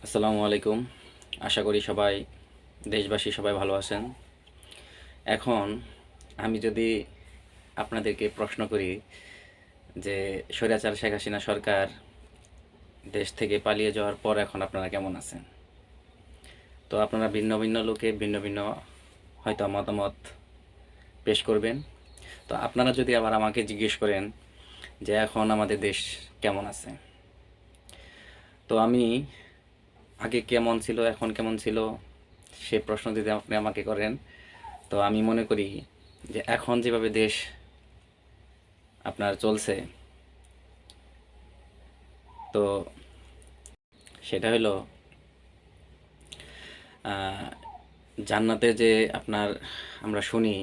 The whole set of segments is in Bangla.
আসসালামু আলাইকুম। আশা করি সবাই দেশবাসী সবাই ভালো আছেন। এখন আমি যদি আপনাদেরকে প্রশ্ন করি যে স্বৈরাচার শেখ হাসিনা সরকার দেশ থেকে পালিয়ে যাওয়ার পর এখন আপনারা কেমন আছেন? তো আপনারা ভিন্ন ভিন্ন লোকে ভিন্ন ভিন্ন হয়তো মতামত পেশ করবেন। তো আপনারা যদি আবার আমাকে জিজ্ঞেস করেন যে এখন আমাদের দেশ কেমন আছে, তো আমি আগে কেমন ছিল এখন কেমন ছিল সে প্রশ্ন যদি আপনি আমাকে করেন, তো আমি মনে করি যে এখন যেভাবে দেশ আপনার চলছে, তো সেটা হলো জান্নাতে যে আপনার আমরা শুনি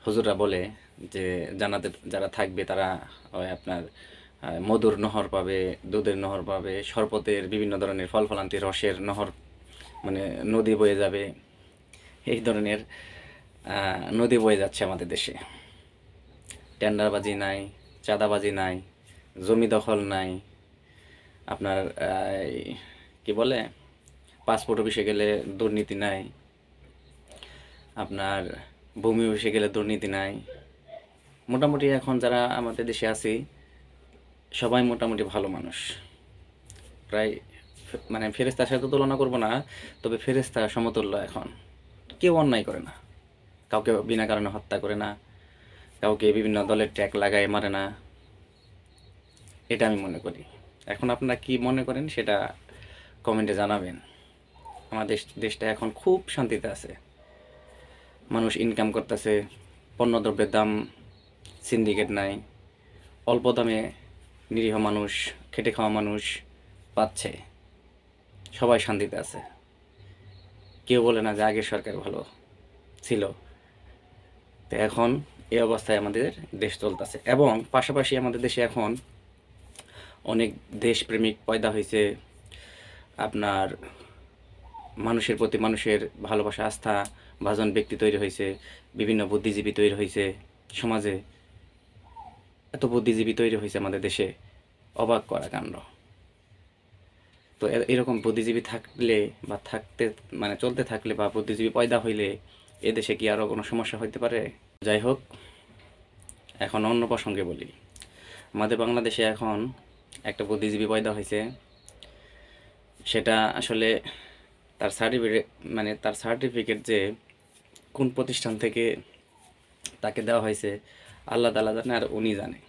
হুজুররা বলে যে জান্নাতে যারা থাকবে তারা ওই আপনার মধুর নহর পাবে, দুধের নহর পাবে, শরবতের বিভিন্ন ধরনের ফল ফলান্তি রসের নহর, মানে নদী বয়ে যাবে। এই ধরনের নদী বয়ে যাচ্ছে আমাদের দেশে। টেন্ডারবাজি নাই, চাঁদাবাজি নাই, জমি দখল নাই, আপনার কি বলে পাসপোর্ট অফিসে গেলে দুর্নীতি নাই, আপনার ভূমি অফিসে গেলে দুর্নীতি নাই। মোটামুটি এখন যারা আমাদের দেশে আছি সবাই মোটামুটি ভালো মানুষ, প্রায় মানে ফেরেস্তার সাথে তুলনা করব না, তবে ফেরেস্তা সমতুল্য। এখন কেউ অন্যায় করে না, কাউকে বিনা কারণে হত্যা করে না, কাউকে বিভিন্ন দলের ট্যাগ লাগায় মারে না, এটা আমি মনে করি। এখন আপনারা কি মনে করেন সেটা কমেন্টে জানাবেন। আমাদের দেশটা এখন খুব শান্তিতে আছে, মানুষ ইনকাম করতেছে, পণ্যদ্রব্যের দাম সিন্ডিকেট নাই, অল্প দামে নিরীহ মানুষ, খেটে খাওয়া মানুষ পাচ্ছে, সবাই শান্তিতে আছে। কেউ বলে না যে আগের সরকার ভালো ছিল। তো এখন এই অবস্থায় আমাদের দেশ চলতেছে, এবং পাশাপাশি আমাদের দেশে এখন অনেক দেশপ্রেমিক পয়দা হয়েছে। আপনার মানুষের প্রতি মানুষের ভালোবাসা, আস্থা ভাজন ব্যক্তি তৈরি হয়েছে, বিভিন্ন বুদ্ধিজীবী তৈরি হয়েছে সমাজে। এত বুদ্ধিজীবী তৈরি হয়েছে আমাদের দেশে, অবাক করা কাণ্ড। তো এরকম বুদ্ধিজীবী থাকলে বা থাকতে মানে চলতে থাকলে বা বুদ্ধিজীবী পয়দা হইলে এ দেশে কি আরও কোনো সমস্যা হইতে পারে? যাই হোক, এখন অন্য প্রসঙ্গে বলি। আমাদের বাংলাদেশে এখন একটা বুদ্ধিজীবী পয়দা হয়েছে, সেটা আসলে তার সার্টিফিকেট, মানে তার সার্টিফিকেট যে কোন প্রতিষ্ঠান থেকে তাকে দেওয়া হয়েছে আল্লাহ তাআলা জানে আর উনি জানে।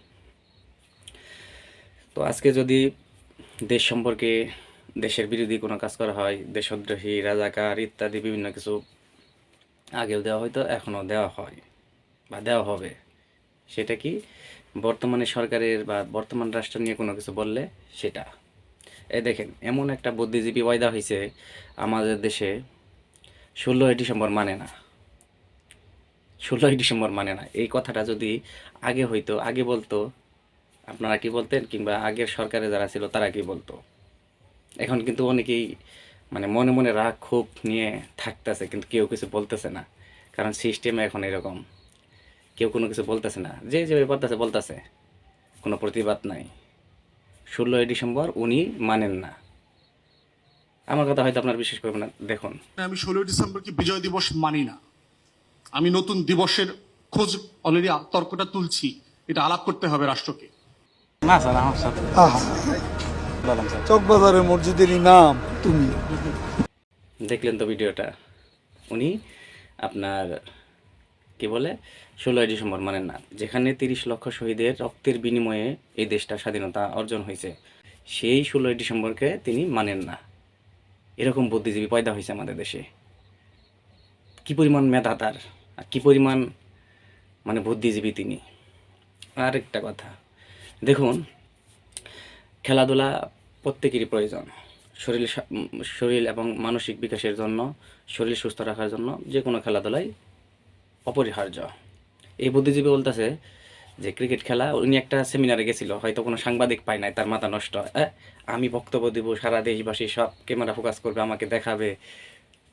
তো আজকে যদি দেশ সম্পর্কে দেশের বিরোধী কোনো কাজ করা হয়, দেশদ্রোহী, রাজাকার ইত্যাদি বিভিন্ন কিছু আগেও দেওয়া হয়তো এখনও দেওয়া হয় বা দেওয়া হবে, সেটা কি বর্তমানে সরকারের বা বর্তমান রাষ্ট্র নিয়ে কোনো কিছু বললে সেটা। এই দেখেন, এমন একটা বুদ্ধিজীবী পয়দা হয়েছে আমাদের দেশে, 16ই ডিসেম্বর মানে না, 16ই ডিসেম্বর মানে না। এই কথাটা যদি আগে হইতো, আগে বলতো, আপনারা কি বলতেন, কিংবা আগের সরকারে যারা ছিল তারা কি বলতো? এখন কিন্তু অনেকেই মানে মনে মনে রাগ ক্ষোভ নিয়ে থাকতেছে, কিন্তু কেউ কিছু বলতেছে না, কারণ সিস্টেম এখন এরকম। কেউ কোনো কিছু বলতেছে না, যে যে বলতেছে বলতেছে, কোনো প্রতিবাদ নাই। 16ই ডিসেম্বর উনি মানেন না। আমার কথা হয়তো আপনার বিশ্বাস করবেন না, দেখুন। আমি 16ই ডিসেম্বরকে বিজয় দিবস মানি না। আমি নতুন দিবসের খোঁজ অলরেডি তর্কটা তুলছি, এটা আলাপ করতে হবে রাষ্ট্রকে। না স্যার, আমার সাথে আহা, বললাম স্যার। চকবাজারের মসজিদের ইমাম তুমি। দেখলেন তো ভিডিওটা, উনি আপনার কি বলে 16ই ডিসেম্বর মানেন না, যেখানে 30 লক্ষ শহীদের রক্তের বিনিময়ে এই দেশটা স্বাধীনতা অর্জন হয়েছে, সেই 16ই ডিসেম্বরকে তিনি মানেন না। এরকম বুদ্ধিজীবী পয়দা হয়েছে আমাদের দেশে। কি পরিমাণ মেধা তার, আর কি পরিমাণ মানে বুদ্ধিজীবী তিনি। আর একটা কথা দেখুন, খেলাধুলা প্রত্যেকেরই প্রয়োজন, শরীর এবং মানসিক বিকাশের জন্য, শরীর সুস্থ রাখার জন্য যে কোনো খেলাধুলাই অপরিহার্য। এই বুদ্ধিজীবী বলতেছে যে ক্রিকেট খেলা, উনি একটা সেমিনারে গেছিল, হয়তো কোনো সাংবাদিক পায় নাই, তার মাথা নষ্ট। আমি বক্তব্য দিব, সারা দেশবাসী সব ক্যামেরা ফোকাস করবে, আমাকে দেখাবে,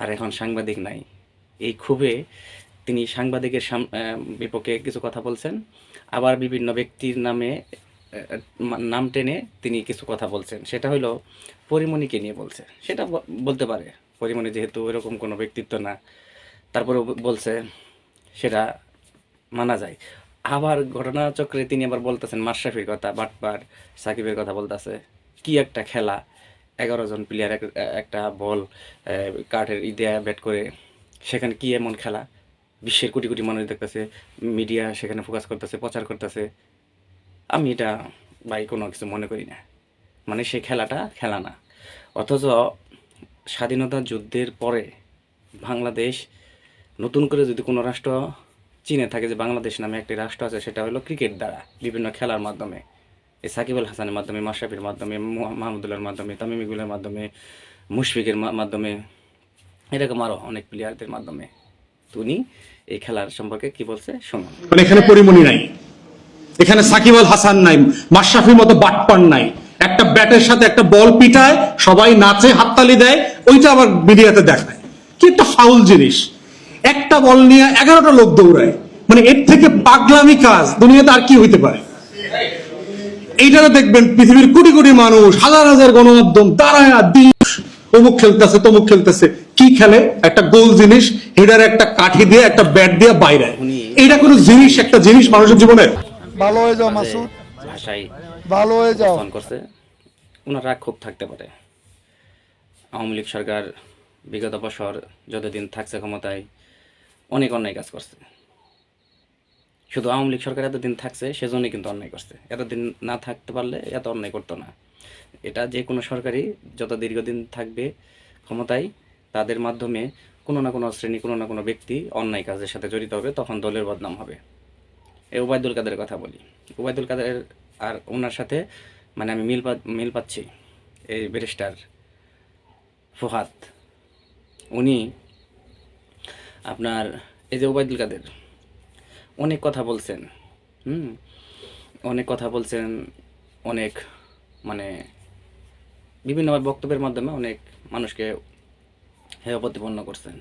আর এখন সাংবাদিক নাই। এই ক্ষোভে তিনি সাংবাদিকের বিপক্ষে কিছু কথা বলছেন, আবার বিভিন্ন ব্যক্তির নামে নাম টেনে তিনি কিছু কথা বলছেন, সেটা হলো পরিমণিকে নিয়ে বলছে। সেটা বলতে পারে, পরিমণি যেহেতু এরকম কোনো ব্যক্তিত্ব না, তারপরে বলছে, সেটা মানা যায়। আবার ঘটনাচক্রে তিনি আবার বলতেছেন মাশরাফির কথা, বাটপার সাকিবের কথা বলতেছে। কি একটা খেলা, 11 জন প্লেয়ার একটা বল কাঠের দিয়ে ব্যাট করে, সেখানে কি এমন খেলা, বিশ্বের কোটি কোটি মানুষ দেখতেছে, মিডিয়া সেখানে ফোকাস করতেছে, প্রচার করতেছে। আমি এটা ভাই কোনো কিছু মনে করি না, মানে সেই খেলাটা খেলা না। অথচ স্বাধীনতা যুদ্ধের পরে বাংলাদেশ নতুন করে যদি কোনো রাষ্ট্র চিনে থাকে যে বাংলাদেশ নামে একটি রাষ্ট্র আছে, সেটা হলো ক্রিকেট দ্বারা, বিভিন্ন খেলার মাধ্যমে, এই সাকিব আল হাসানের মাধ্যমে, মাশরাফির মাধ্যমে, মাহমুদুল্লাহর মাধ্যমে, তামিম ইকবালের মাধ্যমে, মুশফিকের মাধ্যমে, এরকম আরও অনেক প্লেয়ারদের মাধ্যমে। তো উনি এই খেলার সম্পর্কে কি বলছে শুনুন। মানে এখানে পরিমণি নাই, এখানে সাকিব আল হাসান নাই, মাশরাফির মতো বাটপার নাই। একটা ব্যাটের সাথে একটা বল পিটায়, সবাই নাচে, হাততালি দেয়, ওইটা আবার মিডিয়াতে দেখায়। কি একটা ফাউল জিনিস! একটা বল নিয়ে 11টা লোক দৌড়ায়, মানে এর থেকে পাগলামি কাজ দুনিয়াতে আর কি হইতে পারে? এইটাতে দেখবেন পৃথিবীর কোটি কোটি মানুষ, হাজার হাজার গণমাধ্যম দাঁড়ায় অমুক খেলতেছে তমুক খেলতেছে। কি খেলে? একটা গোল জিনিস, হেডার একটা কাঠি দিয়ে একটা ব্যাট দিয়ে বাইরে। এইটা কোনো জিনিস, একটা জিনিস মানুষের জীবনে? ভালো হয়ে যাও বাজে মাসুদ, ভাষায় ভালো হয়ে যাও। ফোন করছে, ওনার রাগ খুব থাকতে পারে। আওয়ামী লীগ সরকার বিগত বছর যতদিন থাকছে ক্ষমতায় অনেক অন্যায় কাজ করছে। শুধু আওয়ামী লীগ সরকার এতদিন থাকছে সেজন্যই কিন্তু অন্যায় করছে, এতদিন না থাকতে পারলে এত অন্যায় করতো না। এটা যে কোনো সরকারই যত দীর্ঘদিন থাকবে ক্ষমতায়, তাদের মাধ্যমে কোনো না কোনো শ্রেণী, কোনো না কোনো ব্যক্তি অন্যায় কাজের সাথে জড়িত হবে, তখন দলের বদনাম হবে। এই ওবায়দুল কাদের কথা বলি, ওবায়দুল কাদের আর ওনার সাথে মানে আমি মিল পাচ্ছি। এই ব্যারিস্টার ফুহাদ, উনি আপনার এই যে ওবায়দুল কাদের অনেক কথা বলছেন, অনেক কথা বলছেন, অনেক মানে বিভিন্নভাবে বক্তব্যের মাধ্যমে অনেক মানুষকে হেয় প্রতিপন্ন করছেন,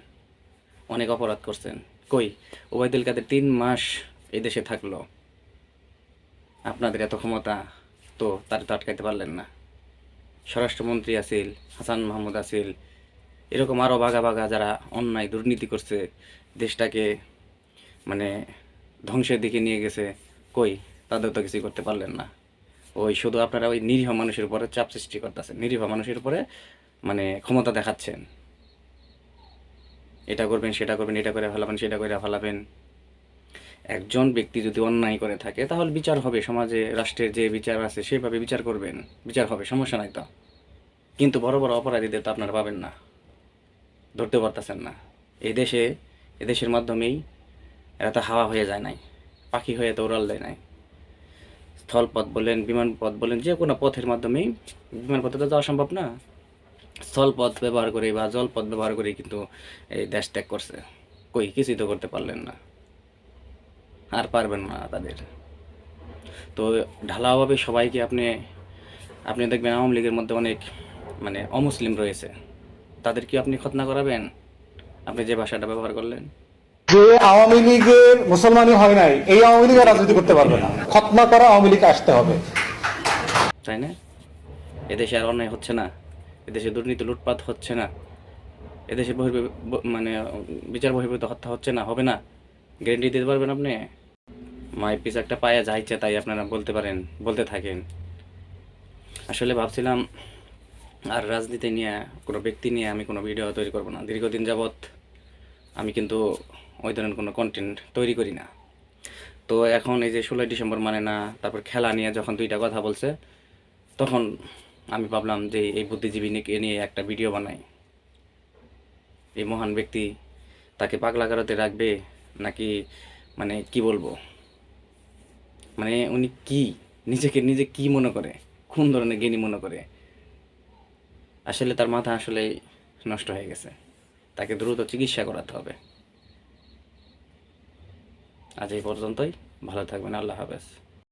অনেক অপরাধ করছেন। কই ওবায়দুল কাদের 3 মাস এই দেশে থাকলো, আপনাদের এত ক্ষমতা, তো তার তো আটকাইতে পারলেন না। স্বরাষ্ট্রমন্ত্রী আসিল, হাসান মাহমুদ আসিল, এরকম আরও বাঘা বাঘা যারা অন্যায় দুর্নীতি করছে, দেশটাকে মানে ধ্বংসের দিকে নিয়ে গেছে, কই তাদের তো কিছুই করতে পারলেন না। ওই শুধু আপনারা ওই নিরীহ মানুষের উপরে চাপ সৃষ্টি করতেছেন, নিরীহ মানুষের উপরে মানে ক্ষমতা দেখাচ্ছেন, এটা করবেন সেটা করবেন, এটা করে ফেলাবেন সেটা করে ফেলাবেন। একজন ব্যক্তি যদি অন্যায় করে থাকে তাহলে বিচার হবে, সমাজে রাষ্ট্রের যে বিচার আছে সেভাবে বিচার করবেন, বিচার হবে, সমস্যা নাই তো। কিন্তু বড় বড় অপরাধীদের তো আপনারা পাবেন না, ধরতে পারতেছেন না। এদেশের মাধ্যমেই এরা তো হাওয়া হয়ে যায় নাই, পাখি হয়ে তো উড়াল দেয় নাই। স্থলপথ বলেন, বিমানপথ বলেন, যে কোনো পথের মাধ্যমেই, বিমানপথে তো যাওয়া সম্ভব না, স্থলপথ ব্যবহার করে বা জলপথ ব্যবহার করে কিন্তু এই দেশ ত্যাগ করছে। কই কিছুই তো করতে পারলেন না, আর পারবেন না তাদের। তো ঢালাওভাবে সবাইকে আপনি দেখবেন আওয়ামী লীগের মধ্যে অনেক মানে অমুসলিম রয়েছে, তাদের কি আপনি খতনা করাবেন? আপনি যে ভাষাটা ব্যবহার করলেন, যে আওয়ামী লীগের মুসলমানই হয় নাই, এই আওয়ামী লীগের রাজনীতি করতে পারবে না। খতনা করা আওয়ামী লীগ আসতে হবে, তাই না? এদেশে আর অন্যায় হচ্ছে না, এদেশে দুর্নীতি লুটপাট হচ্ছে না, এদেশে মানে বিচার বহির্ভূত হত্যা হচ্ছে না, হবে না? গ্যারেন্টি দিতে পারবেন আপনি? মায়ের পিছ একটা পায়ে যা ইচ্ছে তাই আপনারা বলতে পারেন, বলতে থাকেন। আসলে ভাবছিলাম আর রাজনীতি নিয়ে, কোনো ব্যক্তি নিয়ে আমি কোনো ভিডিও তৈরি করব না। দীর্ঘদিন যাবৎ আমি কিন্তু ওই ধরনের কোনো কন্টেন্ট তৈরি করি না। তো এখন এই যে 16ই ডিসেম্বর মানে না, তারপর খেলা নিয়ে যখন 2টা কথা বলছে, তখন আমি ভাবলাম যে এই বুদ্ধিজীবীকে নিয়ে একটা ভিডিও বানাই। এই মহান ব্যক্তি, তাকে পাগলা গারদে রাখবে নাকি, মানে কি বলবো, মানে উনি কি নিজে কি মনে করে, কোন ধরনের জ্ঞানী মনে করে? আসলে তার মাথা আসলে নষ্ট হয়ে গেছে, তাকে দ্রুত চিকিৎসা করাতে হবে। আজ এই পর্যন্তই, ভালো থাকবেন, আল্লাহ হাফেজ।